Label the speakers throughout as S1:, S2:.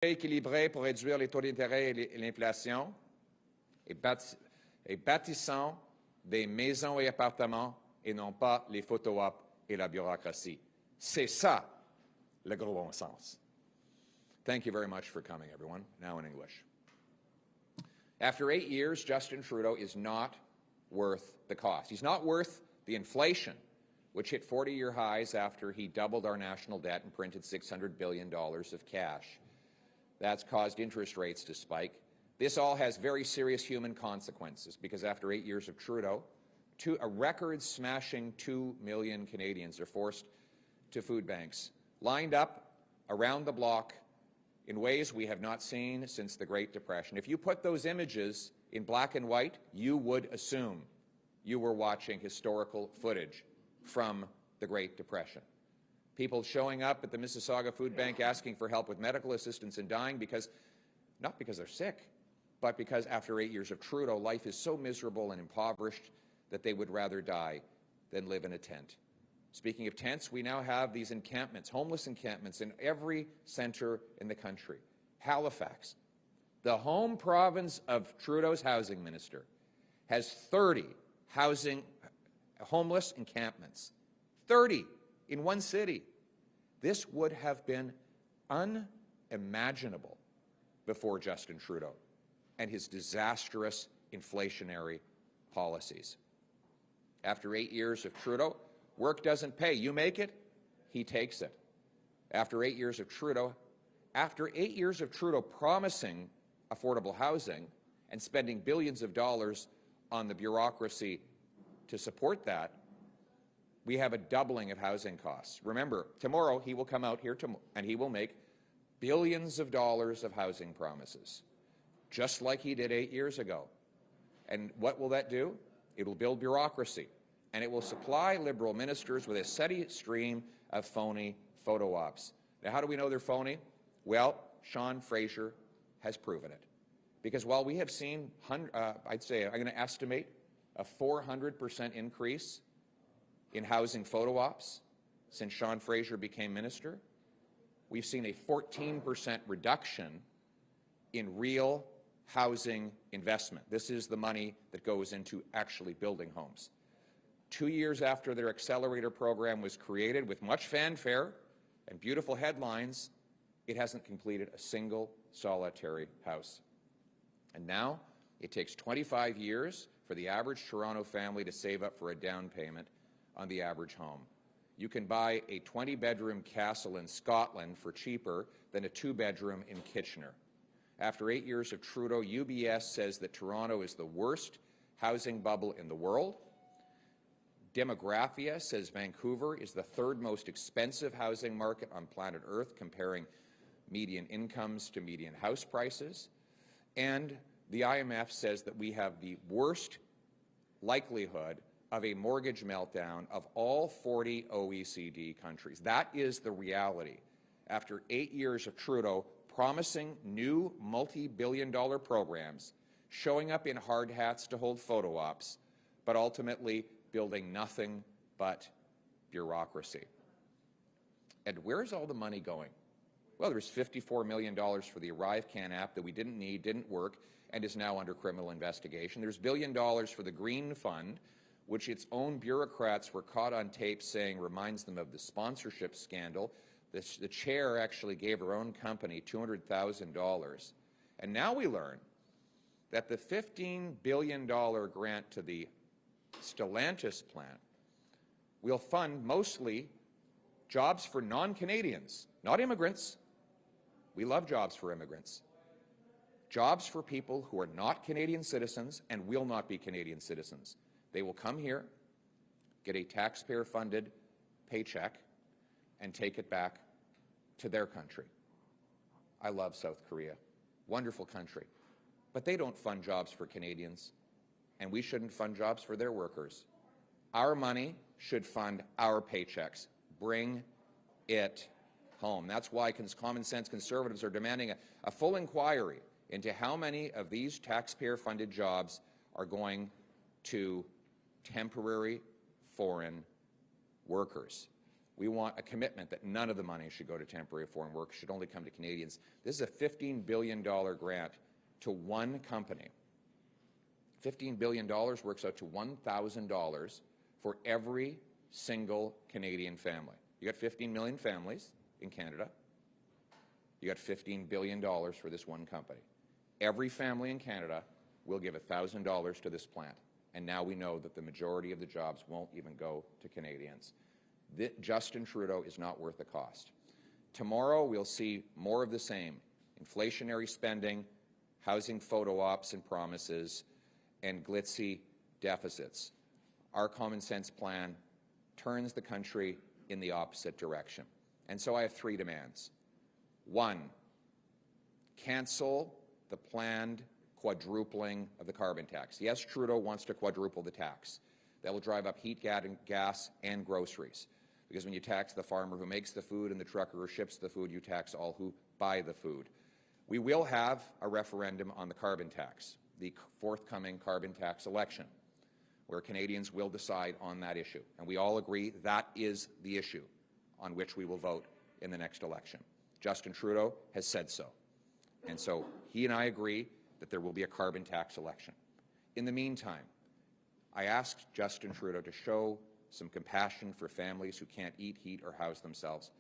S1: équilibré pour réduire les taux d'intérêt et l'inflation et bâtissons des maisons et appartements et non pas les photo-ops et la bureaucratie. C'est ça le gros bon sens. Thank you very much for coming, everyone. Now in English. After 8 years, Justin Trudeau is not worth the cost. He's not worth the inflation, which hit 40-year highs after he doubled our national debt and printed $600 billion of cash. That's caused interest rates to spike. This all has very serious human consequences because after 8 years of Trudeau, a record-smashing 2 million Canadians are forced to food banks, lined up around the block in ways we have not seen since the Great Depression. If you put those images in black and white, you would assume you were watching historical footage from the Great Depression. People showing up at the Mississauga Food Bank asking for help with medical assistance and dying not because they're sick, but because after 8 years of Trudeau, life is so miserable and impoverished that they would rather die than live in a tent. Speaking of tents, we now have these encampments, homeless encampments in every centre in the country. Halifax, the home province of Trudeau's housing minister, has 30 homeless encampments. 30 in one city. This would have been unimaginable before Justin Trudeau and his disastrous inflationary policies. After 8 years of Trudeau, work doesn't pay. You make it, he takes it. After 8 years of Trudeau promising affordable housing and spending billions of dollars on the bureaucracy to support that, we have a doubling of housing costs. Remember, tomorrow he will come out here and he will make billions of dollars of housing promises, just like he did 8 years ago. And what will that do? It will build bureaucracy, and it will supply Liberal ministers with a steady stream of phony photo ops. Now, how do we know they're phony? Well, Sean Fraser has proven it. Because while we have seen, I'd say, I'm going to estimate a 400% increase in housing photo ops since Sean Fraser became minister, we've seen a 14% reduction in real housing investment. This is the money that goes into actually building homes. 2 years after their accelerator program was created, with much fanfare and beautiful headlines, it hasn't completed a single solitary house. And now it takes 25 years for the average Toronto family to save up for a down payment on the average home. You can buy a 20-bedroom castle in Scotland for cheaper than a 2-bedroom in Kitchener. After 8 years of Trudeau, UBS says that Toronto is the worst housing bubble in the world. Demographia says Vancouver is the third most expensive housing market on planet Earth, comparing median incomes to median house prices. And the IMF says that we have the worst likelihood of a mortgage meltdown of all 40 OECD countries. That is the reality. After 8 years of Trudeau promising new multi-billion-dollar programs, showing up in hard hats to hold photo ops, but ultimately building nothing but bureaucracy. And where's all the money going? Well, there's $54 million for the ArriveCan app that we didn't need, didn't work, and is now under criminal investigation. There's $1 billion for the Green Fund, which its own bureaucrats were caught on tape saying reminds them of the sponsorship scandal. The chair actually gave her own company $200,000. And now we learn that the $15 billion grant to the Stellantis plant will fund mostly jobs for non-Canadians, not immigrants. We love jobs for immigrants. Jobs for people who are not Canadian citizens and will not be Canadian citizens. They will come here, get a taxpayer-funded paycheck, and take it back to their country. I love South Korea. Wonderful country. But they don't fund jobs for Canadians, and we shouldn't fund jobs for their workers. Our money should fund our paychecks. Bring it home. That's why common-sense Conservatives are demanding a full inquiry into how many of these taxpayer-funded jobs are going to temporary foreign workers. We want a commitment that none of the money should go to temporary foreign work, should only come to Canadians. This is a $15 billion grant to one company. $15 billion works out to $1,000 for every single Canadian family. You got 15 million families in Canada. You got $15 billion for this one company. Every family in Canada will give $1,000 to this plant. And now we know that the majority of the jobs won't even go to Canadians. Justin Trudeau is not worth the cost. Tomorrow we'll see more of the same: inflationary spending, housing photo ops and promises, and glitzy deficits. Our common sense plan turns the country in the opposite direction. And so I have three demands. One, cancel the planned quadrupling of the carbon tax. Yes, Trudeau wants to quadruple the tax. That will drive up heat, gas, and groceries. Because when you tax the farmer who makes the food and the trucker who ships the food, you tax all who buy the food. We will have a referendum on the carbon tax, the forthcoming carbon tax election, where Canadians will decide on that issue. And we all agree that is the issue on which we will vote in the next election. Justin Trudeau has said so. And so he and I agree that there will be a carbon tax election. In the meantime, I asked Justin Trudeau to show some compassion for families who can't eat, heat, or house themselves.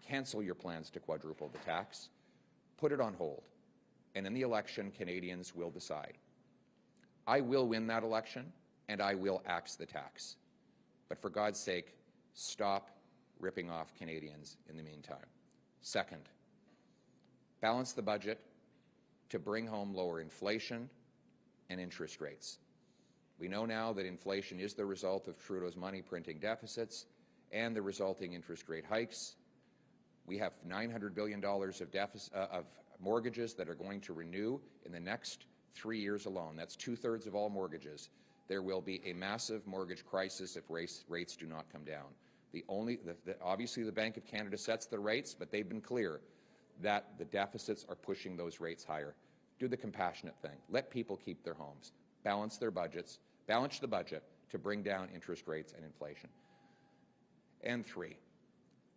S1: Cancel your plans to quadruple the tax. Put it on hold. And in the election, Canadians will decide. I will win that election, and I will axe the tax. But for God's sake, stop ripping off Canadians in the meantime. Second, balance the budget to bring home lower inflation and interest rates. We know now that inflation is the result of Trudeau's money-printing deficits and the resulting interest rate hikes. We have $900 billion of mortgages that are going to renew in the next 3 years alone. That's two-thirds of all mortgages. There will be a massive mortgage crisis if rates do not come down. Obviously, the Bank of Canada sets the rates, but they've been clear that the deficits are pushing those rates higher. Do the compassionate thing. Let people keep their homes. Balance their budgets. Balance the budget to bring down interest rates and inflation. And three,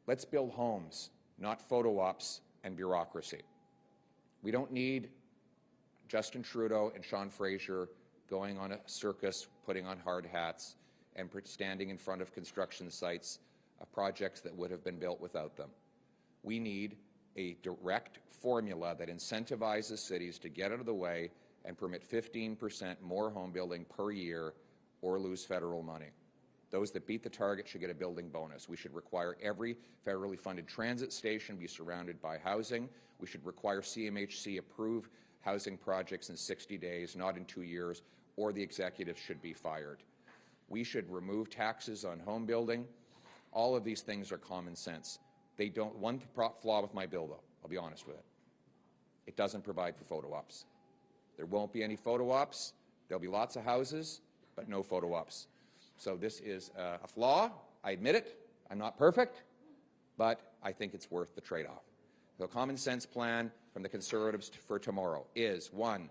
S1: let's build homes, not photo ops and bureaucracy. We don't need Justin Trudeau and Sean Fraser going on a circus, putting on hard hats, and standing in front of construction sites of projects that would have been built without them. We need a direct formula that incentivizes cities to get out of the way and permit 15% more home building per year or lose federal money. Those that beat the target should get a building bonus. We should require every federally funded transit station be surrounded by housing. We should require CMHC approve housing projects in 60 days, not in 2 years, or the executives should be fired. We should remove taxes on home building. All of these things are common sense. They don't. One flaw with my bill, though, I'll be honest with it. It doesn't provide for photo ops. There won't be any photo ops. There'll be lots of houses, but no photo ops. So this is a flaw. I admit it. I'm not perfect, but I think it's worth the trade-off. The common sense plan from the Conservatives for tomorrow is: 1,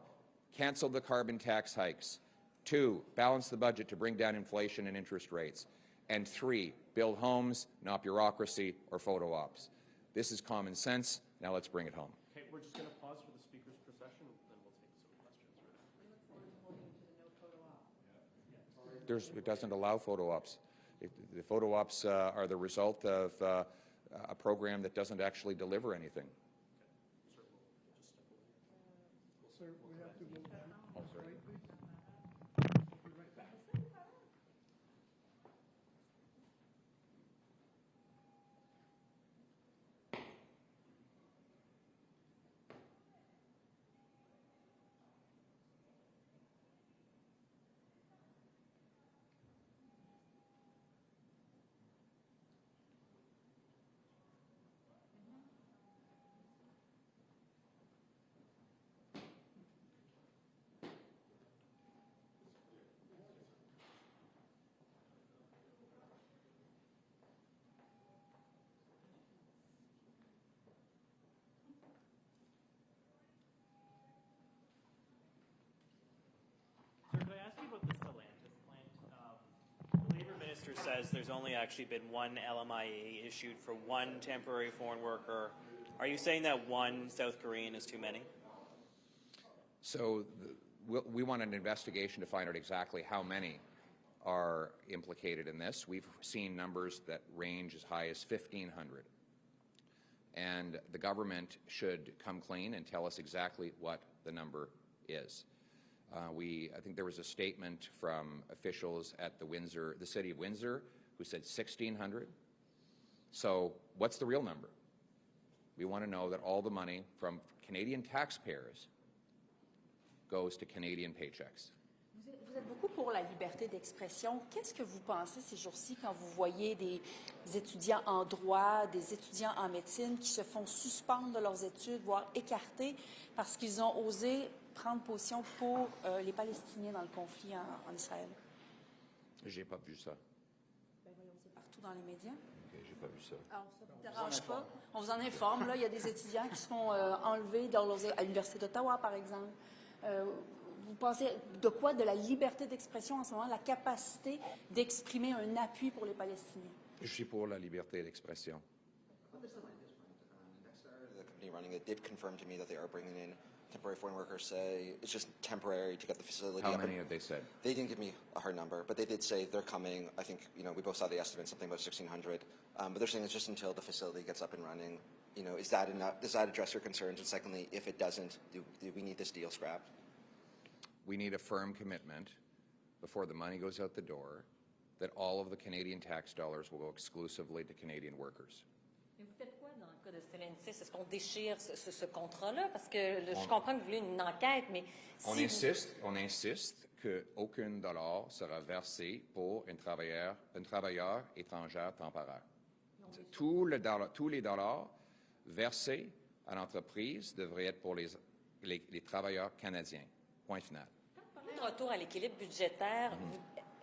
S1: cancel the carbon tax hikes; 2, balance the budget to bring down inflation and interest rates; and 3, build homes, not bureaucracy or photo ops. This is common sense. Now let's bring it home.
S2: Okay, we're just going to pause for the speaker's procession, then we'll take some questions.
S1: It doesn't allow photo ops. The photo ops are the result of a program that doesn't actually deliver anything.
S3: Sir, we have to move right, please. Be right back.
S4: says there's only actually been one LMIA issued for one temporary foreign worker. Are you saying that one South Korean is too many?
S1: So we want an investigation to find out exactly how many are implicated in this. We've seen numbers that range as high as 1,500. And the government should come clean and tell us exactly what the number is. I think there was a statement from officials at the city of Windsor, who said 1,600. So what's the real number? We want to know that all the money from Canadian taxpayers goes to Canadian paychecks.
S5: Vous êtes beaucoup pour la liberté d'expression. Qu'est-ce que vous pensez ces jours-ci quand vous voyez des étudiants en droit, des étudiants en médecine qui se font suspendre de leurs études, voire écarter parce qu'ils ont osé prendre position pour les Palestiniens dans le conflit en Israël?
S1: J'ai pas vu ça.
S5: Ben voyons, c'est partout dans les médias.
S1: Okay, j'ai pas vu ça.
S5: Alors, ça ne vous dérange pas? On vous en informe. Là, il y a des étudiants qui se font enlever à l'Université d'Ottawa, par exemple. Vous pensez de quoi? De la liberté d'expression en ce moment, la capacité d'exprimer un appui pour les Palestiniens?
S1: Je suis pour la liberté d'expression.
S6: The company running it did confirm to me that they are bringing in temporary foreign workers. Say it's just temporary to get the facility
S1: How
S6: up.
S1: many have they said?
S6: They didn't give me a hard number, but they did say they're coming. I think we both saw the estimate, something about 1,600. But they're saying it's just until the facility gets up and running. Is that enough? Does that address your concerns? And secondly, if it doesn't, do we need this deal scrapped?
S1: We need a firm commitment before the money goes out the door that all of the Canadian tax dollars will go exclusively to Canadian workers.
S7: Mais vous faites quoi dans le cas de Stellantis? Est-ce qu'on déchire ce contrat-là? Parce que je comprends que vous voulez une enquête, mais si
S1: On insiste qu'aucun dollar sera versé pour un travailleur étranger temporaire. Tous les dollars versés à l'entreprise devraient être pour les travailleurs canadiens. Point final.
S7: parler de retour à l'équilibre budgétaire,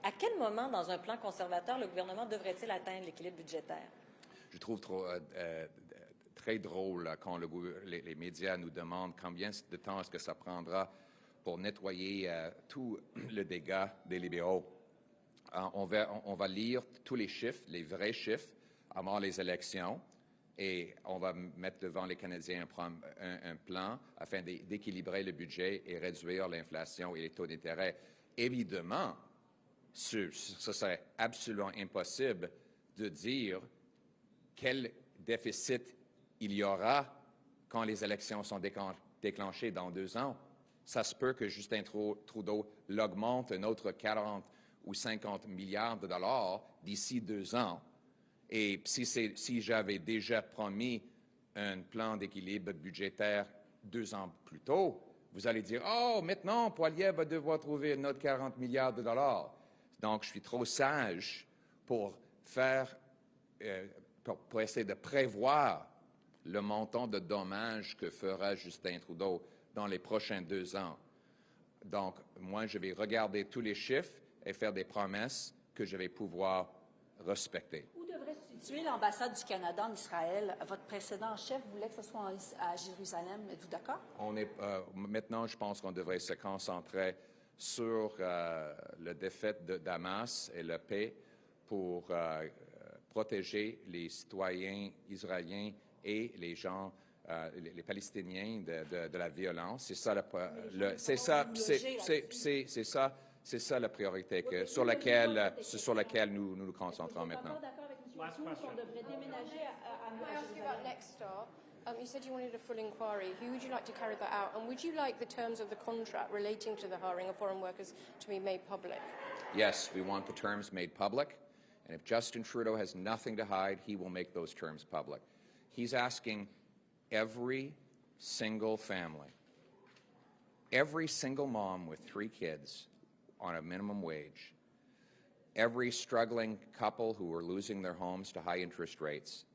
S7: à quel moment, dans un plan conservateur, le gouvernement devrait-il atteindre l'équilibre budgétaire?
S1: Je trouve très drôle quand les médias nous demandent combien de temps est-ce que ça prendra pour nettoyer tout le dégât des libéraux. On va lire tous les chiffres, les vrais chiffres, avant les élections, et on va mettre devant les Canadiens un plan afin d'équilibrer le budget et réduire l'inflation et les taux d'intérêt. Évidemment, ce serait absolument impossible de dire quel déficit il y aura quand les élections sont déclenchées dans 2 ans. Ça se peut que Justin Trudeau l'augmente un autre 40 ou 50 milliards de dollars d'ici 2 ans. Et si j'avais déjà promis un plan d'équilibre budgétaire 2 ans plus tôt, vous allez dire « Oh, maintenant, Poilievre va devoir trouver un autre 40 milliards de dollars. » Donc, je suis trop sage pour pour essayer de prévoir le montant de dommages que fera Justin Trudeau dans les prochains 2 ans. Donc, moi, je vais regarder tous les chiffres et faire des promesses que je vais pouvoir respecter.
S5: Où devrait se situer l'ambassade du Canada en Israël? Votre précédent chef voulait que ce soit à Jérusalem. Êtes-vous d'accord?
S1: Maintenant, je pense qu'on devrait se concentrer sur la défaite de Damas et la paix pour protéger les citoyens israéliens et les gens, les Palestiniens de la violence. C'est ça la priorité sur laquelle nous nous concentrons maintenant.
S2: Last question.
S8: You said you wanted a full inquiry. Who would you like to carry that out? And would you like the terms of the contract relating to the hiring of foreign workers to be made public?
S1: Yes, we want the terms made public. And if Justin Trudeau has nothing to hide, he will make those terms public. He's asking every single family, every single mom with 3 kids on a minimum wage, every struggling couple who are losing their homes to high interest rates,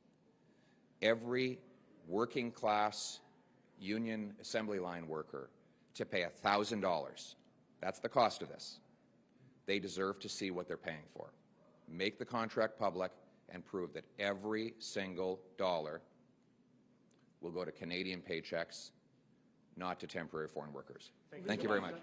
S1: every working class union assembly line worker to pay $1,000. That's the cost of this. They deserve to see what they're paying for. Make the contract public and prove that every single dollar will go to Canadian paychecks, not to temporary foreign workers. Thank you very much.